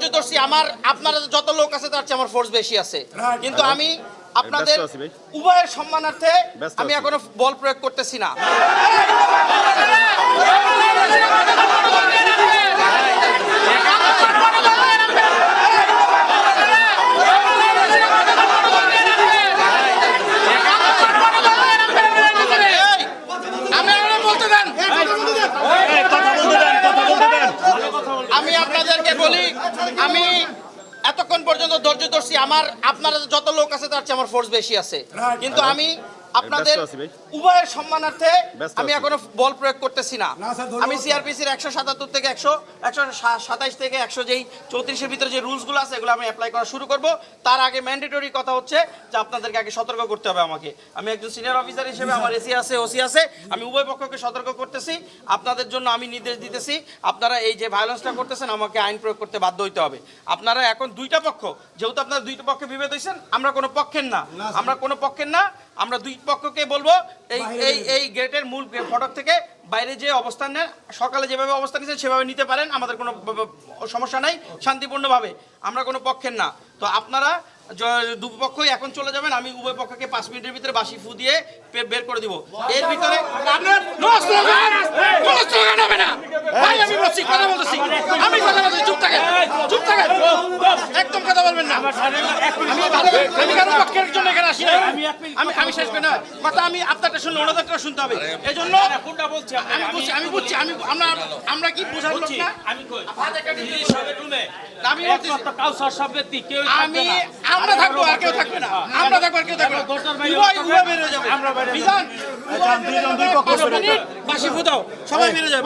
ধৈর্য ধরছি, আপনারা যত লোক আছে তার চেয়ে আমার ফোর্স বেশি আছে, কিন্তু আমি আপনাদের উভয়ের সম্মানার্থে আমি এখনো বল প্রয়োগ করতেছি না। আমি আপনাদেরকে বলি, আমি এতক্ষণ পর্যন্ত ধৈর্য ধরছি, আপনারা যত লোক আছে তার চেয়ে আমার ফোর্স বেশি আছে, কিন্তু আমি আপনাদের উভয়ের সম্মানার্থে আমি এখনো বল প্রয়োগ করতেছি না। আমি সিআরপিসির 177 থেকে 127 থেকে 100 যেই 34-এর ভিতরে যে রুলসগুলো আছে এগুলো আমি অ্যাপ্লাই করা শুরু করব। তার আগে ম্যান্ডেটরি কথা হচ্ছে যে আপনাদেরকে আগে সতর্ক করতে হবে আমাকে। আমি একজন সিনিয়র অফিসার হিসেবে, আমার এসি আছে, ওসি আছে, আমি উভয় পক্ষকে সতর্ক করতেছি। আপনাদের জন্য আমি নির্দেশ দিতেছি, আপনারা এই যে ভায়োলেন্সটা করতেছেন আমাকে আইন প্রয়োগ করতে বাধ্য হইতে হবে। আপনারা এখন দুইটা পক্ষ, যেহেতু আপনারা দুইটা পক্ষে বিভেদ হয়েছেন, আমরা কোনো পক্ষের না, আমরা দুই পক্ষকে বলবো এই গেটের মূল ফটক থেকে বাইরে যে অবস্থান নেন, সকালে যেভাবে অবস্থান নিয়েছেন সেভাবে নিতে পারেন, আমাদের কোনো সমস্যা নাই, শান্তিপূর্ণভাবে, আমরা কোনো পক্ষের না। তো আপনারা দুপক্ষই এখন চলে যাবেন, আমি উভয় পক্ষকে 5 মিনিটের ভিতরে বাঁশি ফু দিয়ে বের করে দিব। এর ভিতরে একদম কথা বলবেন না, আমি কারো পক্ষের জন্য এখানে আসি না, আমি শেষ করে না কথা, আমি আপনারটা শুনলে ওনাদেরটা শুনতে হবে, এই জন্য আমি বুঝছি, আমরা কি বোঝার লোক না, আমরা থাকবো আর কেউ থাকবে না, আমরা থাকবো আর কেউ থাকবে না, বের হয়ে যাবে, বাঁশি ফুটাও, সবাই বের হয়ে যাবে।